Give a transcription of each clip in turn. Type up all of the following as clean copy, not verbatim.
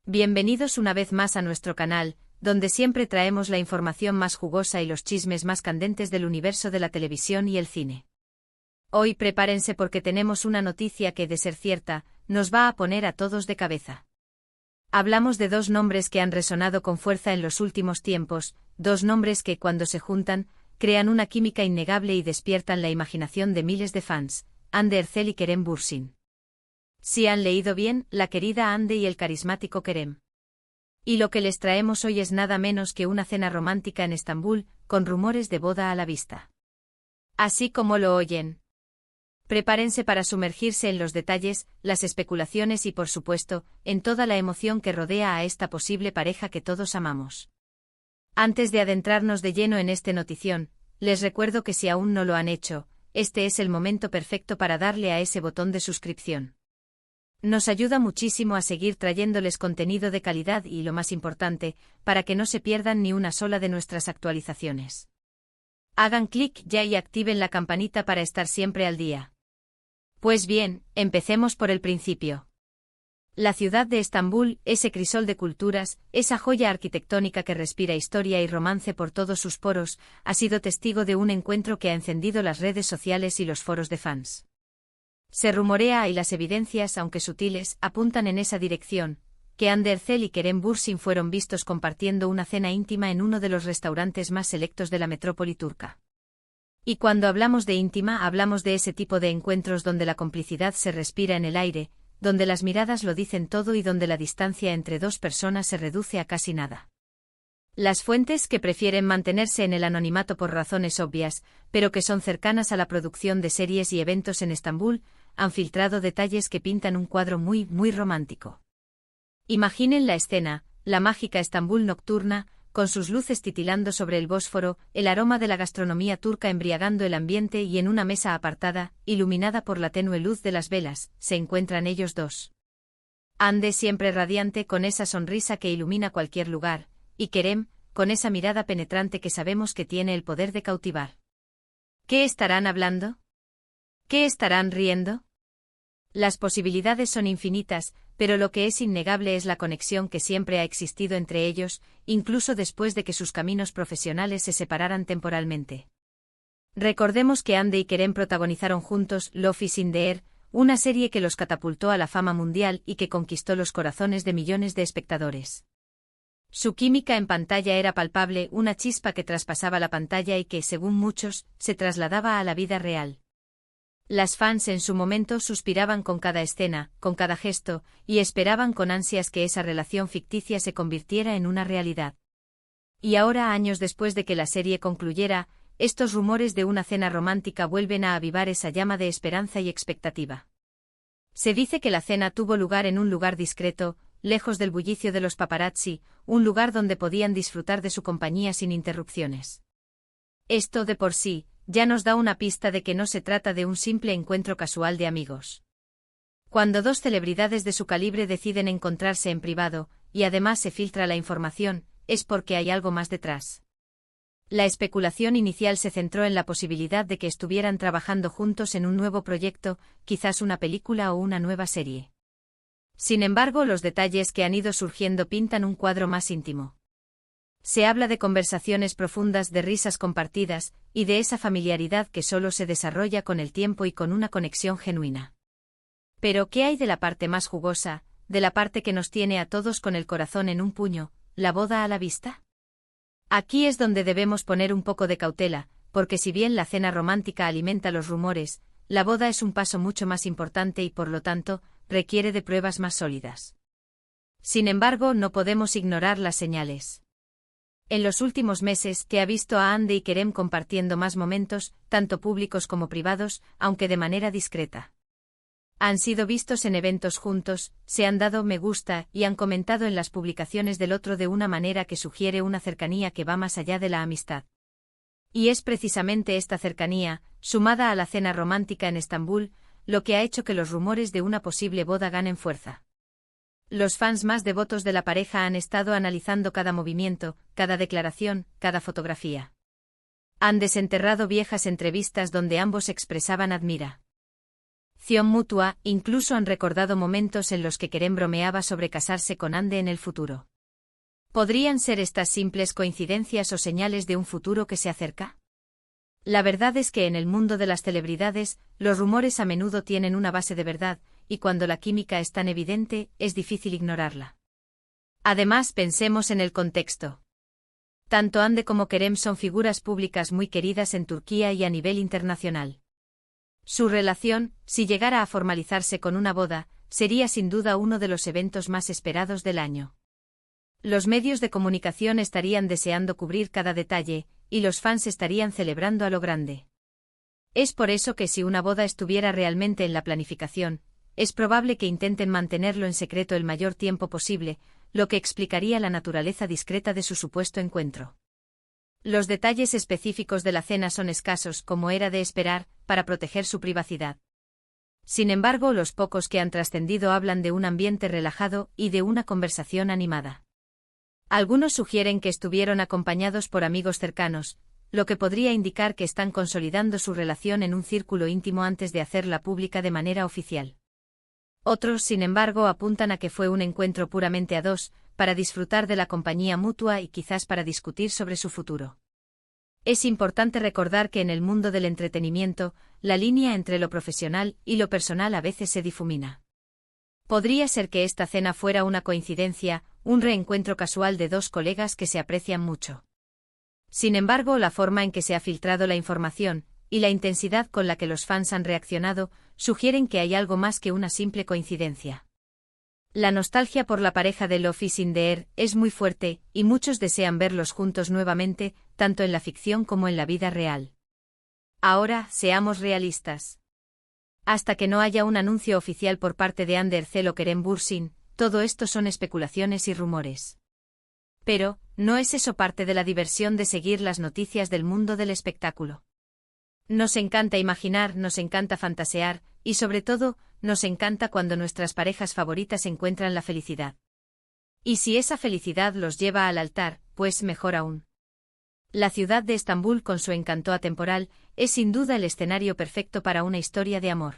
Bienvenidos una vez más a nuestro canal, donde siempre traemos la información más jugosa y los chismes más candentes del universo de la televisión y el cine. Hoy prepárense porque tenemos una noticia que, de ser cierta, nos va a poner a todos de cabeza. Hablamos de dos nombres que han resonado con fuerza en los últimos tiempos, dos nombres que, cuando se juntan, crean una química innegable y despiertan la imaginación de miles de fans, Hande Erçel y Kerem Bürsin. Si han leído bien, la querida Hande y el carismático Kerem. Y lo que les traemos hoy es nada menos que una cena romántica en Estambul, con rumores de boda a la vista. Así como lo oyen. Prepárense para sumergirse en los detalles, las especulaciones y, por supuesto, en toda la emoción que rodea a esta posible pareja que todos amamos. Antes de adentrarnos de lleno en este notición, les recuerdo que si aún no lo han hecho, este es el momento perfecto para darle a ese botón de suscripción. Nos ayuda muchísimo a seguir trayéndoles contenido de calidad y, lo más importante, para que no se pierdan ni una sola de nuestras actualizaciones. Hagan clic ya y activen la campanita para estar siempre al día. Pues bien, empecemos por el principio. La ciudad de Estambul, ese crisol de culturas, esa joya arquitectónica que respira historia y romance por todos sus poros, ha sido testigo de un encuentro que ha encendido las redes sociales y los foros de fans. Se rumorea y las evidencias, aunque sutiles, apuntan en esa dirección, que Hande Erçel y Kerem Bürsin fueron vistos compartiendo una cena íntima en uno de los restaurantes más selectos de la metrópoli turca. Y cuando hablamos de íntima, hablamos de ese tipo de encuentros donde la complicidad se respira en el aire, donde las miradas lo dicen todo y donde la distancia entre dos personas se reduce a casi nada. Las fuentes, que prefieren mantenerse en el anonimato por razones obvias, pero que son cercanas a la producción de series y eventos en Estambul, han filtrado detalles que pintan un cuadro muy romántico. Imaginen la escena, la mágica Estambul nocturna, con sus luces titilando sobre el Bósforo, el aroma de la gastronomía turca embriagando el ambiente y en una mesa apartada, iluminada por la tenue luz de las velas, se encuentran ellos dos. Hande siempre radiante con esa sonrisa que ilumina cualquier lugar, y Kerem, con esa mirada penetrante que sabemos que tiene el poder de cautivar. ¿Qué estarán hablando? ¿Qué estarán riendo? Las posibilidades son infinitas, pero lo que es innegable es la conexión que siempre ha existido entre ellos, incluso después de que sus caminos profesionales se separaran temporalmente. Recordemos que Hande y Kerem protagonizaron juntos Love is in the Air, una serie que los catapultó a la fama mundial y que conquistó los corazones de millones de espectadores. Su química en pantalla era palpable, una chispa que traspasaba la pantalla y que, según muchos, se trasladaba a la vida real. Las fans en su momento suspiraban con cada escena, con cada gesto, y esperaban con ansias que esa relación ficticia se convirtiera en una realidad. Y ahora, años después de que la serie concluyera, estos rumores de una cena romántica vuelven a avivar esa llama de esperanza y expectativa. Se dice que la cena tuvo lugar en un lugar discreto, lejos del bullicio de los paparazzi, un lugar donde podían disfrutar de su compañía sin interrupciones. Esto de por sí ya nos da una pista de que no se trata de un simple encuentro casual de amigos. Cuando dos celebridades de su calibre deciden encontrarse en privado, y además se filtra la información, es porque hay algo más detrás. La especulación inicial se centró en la posibilidad de que estuvieran trabajando juntos en un nuevo proyecto, quizás una película o una nueva serie. Sin embargo, los detalles que han ido surgiendo pintan un cuadro más íntimo. Se habla de conversaciones profundas, de risas compartidas, y de esa familiaridad que solo se desarrolla con el tiempo y con una conexión genuina. Pero ¿qué hay de la parte más jugosa, de la parte que nos tiene a todos con el corazón en un puño, la boda a la vista? Aquí es donde debemos poner un poco de cautela, porque si bien la cena romántica alimenta los rumores, la boda es un paso mucho más importante y, por lo tanto, requiere de pruebas más sólidas. Sin embargo, no podemos ignorar las señales. En los últimos meses, que ha visto a Hande y Kerem compartiendo más momentos, tanto públicos como privados, aunque de manera discreta. Han sido vistos en eventos juntos, se han dado me gusta y han comentado en las publicaciones del otro de una manera que sugiere una cercanía que va más allá de la amistad. Y es precisamente esta cercanía, sumada a la cena romántica en Estambul, lo que ha hecho que los rumores de una posible boda ganen fuerza. Los fans más devotos de la pareja han estado analizando cada movimiento, cada declaración, cada fotografía. Han desenterrado viejas entrevistas donde ambos expresaban admiración afección mutua, incluso han recordado momentos en los que Kerem bromeaba sobre casarse con Ande en el futuro. ¿Podrían ser estas simples coincidencias o señales de un futuro que se acerca? La verdad es que en el mundo de las celebridades, los rumores a menudo tienen una base de verdad, y cuando la química es tan evidente, es difícil ignorarla. Además, pensemos en el contexto. Tanto Hande como Kerem son figuras públicas muy queridas en Turquía y a nivel internacional. Su relación, si llegara a formalizarse con una boda, sería sin duda uno de los eventos más esperados del año. Los medios de comunicación estarían deseando cubrir cada detalle, y los fans estarían celebrando a lo grande. Es por eso que si una boda estuviera realmente en la planificación, es probable que intenten mantenerlo en secreto el mayor tiempo posible, lo que explicaría la naturaleza discreta de su supuesto encuentro. Los detalles específicos de la cena son escasos, como era de esperar, para proteger su privacidad. Sin embargo, los pocos que han trascendido hablan de un ambiente relajado y de una conversación animada. Algunos sugieren que estuvieron acompañados por amigos cercanos, lo que podría indicar que están consolidando su relación en un círculo íntimo antes de hacerla pública de manera oficial. Otros, sin embargo, apuntan a que fue un encuentro puramente a dos, para disfrutar de la compañía mutua y quizás para discutir sobre su futuro. Es importante recordar que en el mundo del entretenimiento, la línea entre lo profesional y lo personal a veces se difumina. Podría ser que esta cena fuera una coincidencia, un reencuentro casual de dos colegas que se aprecian mucho. Sin embargo, la forma en que se ha filtrado la información, y la intensidad con la que los fans han reaccionado, sugieren que hay algo más que una simple coincidencia. La nostalgia por la pareja de Love is in the air es muy fuerte, y muchos desean verlos juntos nuevamente, tanto en la ficción como en la vida real. Ahora, seamos realistas. Hasta que no haya un anuncio oficial por parte de Hande Erçel o Kerem Bürsin, todo esto son especulaciones y rumores. Pero, ¿no es eso parte de la diversión de seguir las noticias del mundo del espectáculo? Nos encanta imaginar, nos encanta fantasear, y sobre todo, nos encanta cuando nuestras parejas favoritas encuentran la felicidad. Y si esa felicidad los lleva al altar, pues mejor aún. La ciudad de Estambul con su encanto atemporal, es sin duda el escenario perfecto para una historia de amor.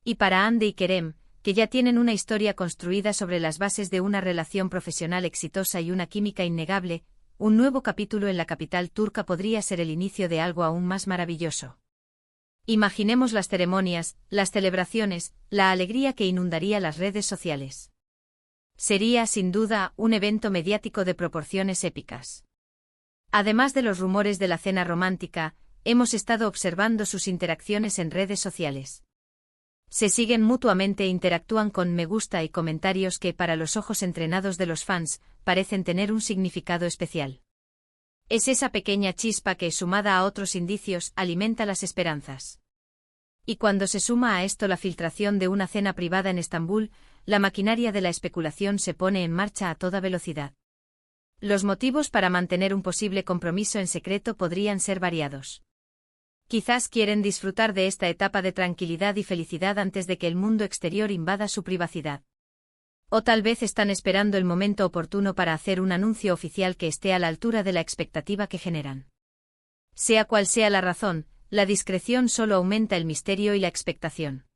Y para Hande y Kerem, que ya tienen una historia construida sobre las bases de una relación profesional exitosa y una química innegable, un nuevo capítulo en la capital turca podría ser el inicio de algo aún más maravilloso. Imaginemos las ceremonias, las celebraciones, la alegría que inundaría las redes sociales. Sería, sin duda, un evento mediático de proporciones épicas. Además de los rumores de la cena romántica, hemos estado observando sus interacciones en redes sociales. Se siguen mutuamente e interactúan con me gusta y comentarios que, para los ojos entrenados de los fans, parecen tener un significado especial. Es esa pequeña chispa que, sumada a otros indicios, alimenta las esperanzas. Y cuando se suma a esto la filtración de una cena privada en Estambul, la maquinaria de la especulación se pone en marcha a toda velocidad. Los motivos para mantener un posible compromiso en secreto podrían ser variados. Quizás quieren disfrutar de esta etapa de tranquilidad y felicidad antes de que el mundo exterior invada su privacidad. O tal vez están esperando el momento oportuno para hacer un anuncio oficial que esté a la altura de la expectativa que generan. Sea cual sea la razón, la discreción solo aumenta el misterio y la expectación.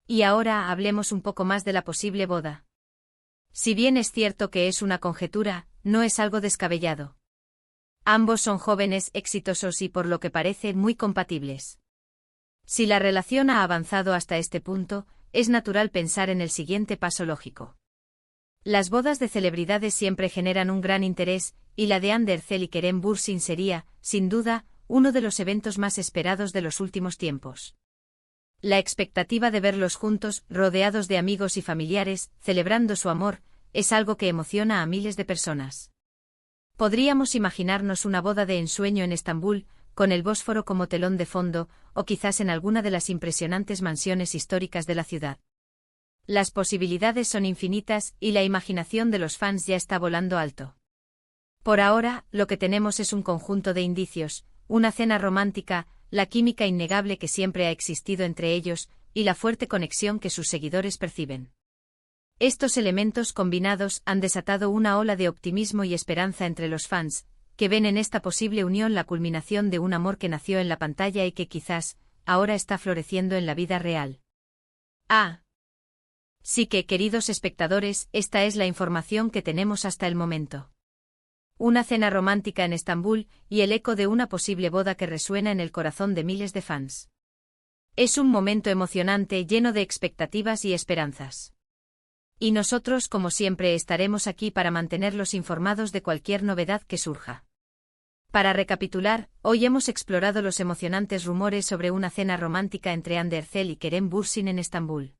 Y ahora hablemos un poco más de la posible boda. Si bien es cierto que es una conjetura, no es algo descabellado. Ambos son jóvenes, exitosos y por lo que parece muy compatibles. Si la relación ha avanzado hasta este punto, es natural pensar en el siguiente paso lógico. Las bodas de celebridades siempre generan un gran interés, y la de Hande Erçel y Kerem Bürsin sería, sin duda, uno de los eventos más esperados de los últimos tiempos. La expectativa de verlos juntos, rodeados de amigos y familiares, celebrando su amor, es algo que emociona a miles de personas. Podríamos imaginarnos una boda de ensueño en Estambul, con el Bósforo como telón de fondo, o quizás en alguna de las impresionantes mansiones históricas de la ciudad. Las posibilidades son infinitas y la imaginación de los fans ya está volando alto. Por ahora, lo que tenemos es un conjunto de indicios, una cena romántica, la química innegable que siempre ha existido entre ellos, y la fuerte conexión que sus seguidores perciben. Estos elementos combinados han desatado una ola de optimismo y esperanza entre los fans, que ven en esta posible unión la culminación de un amor que nació en la pantalla y que quizás, ahora está floreciendo en la vida real. Ah. Sí que, queridos espectadores, esta es la información que tenemos hasta el momento. Una cena romántica en Estambul y el eco de una posible boda que resuena en el corazón de miles de fans. Es un momento emocionante lleno de expectativas y esperanzas. Y nosotros, como siempre, estaremos aquí para mantenerlos informados de cualquier novedad que surja. Para recapitular, hoy hemos explorado los emocionantes rumores sobre una cena romántica entre Hande Erçel y Kerem Bürsin en Estambul.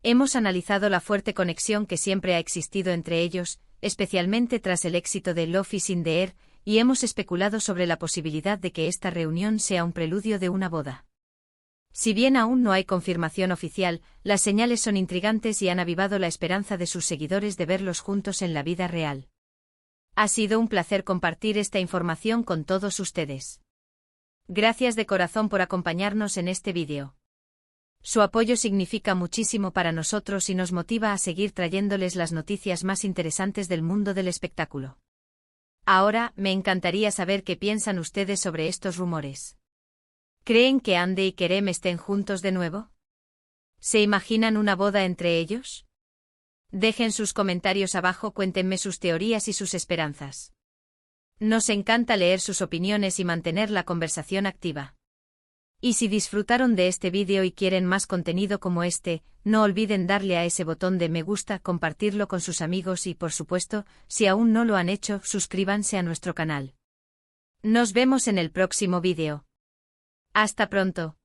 Hemos analizado la fuerte conexión que siempre ha existido entre ellos, especialmente tras el éxito de Love is in the Air, y hemos especulado sobre la posibilidad de que esta reunión sea un preludio de una boda. Si bien aún no hay confirmación oficial, las señales son intrigantes y han avivado la esperanza de sus seguidores de verlos juntos en la vida real. Ha sido un placer compartir esta información con todos ustedes. Gracias de corazón por acompañarnos en este vídeo. Su apoyo significa muchísimo para nosotros y nos motiva a seguir trayéndoles las noticias más interesantes del mundo del espectáculo. Ahora, me encantaría saber qué piensan ustedes sobre estos rumores. ¿Creen que Hande y Kerem estén juntos de nuevo? ¿Se imaginan una boda entre ellos? Dejen sus comentarios abajo, cuéntenme sus teorías y sus esperanzas. Nos encanta leer sus opiniones y mantener la conversación activa. Y si disfrutaron de este vídeo y quieren más contenido como este, no olviden darle a ese botón de me gusta, compartirlo con sus amigos y, por supuesto, si aún no lo han hecho, suscríbanse a nuestro canal. Nos vemos en el próximo vídeo. Hasta pronto.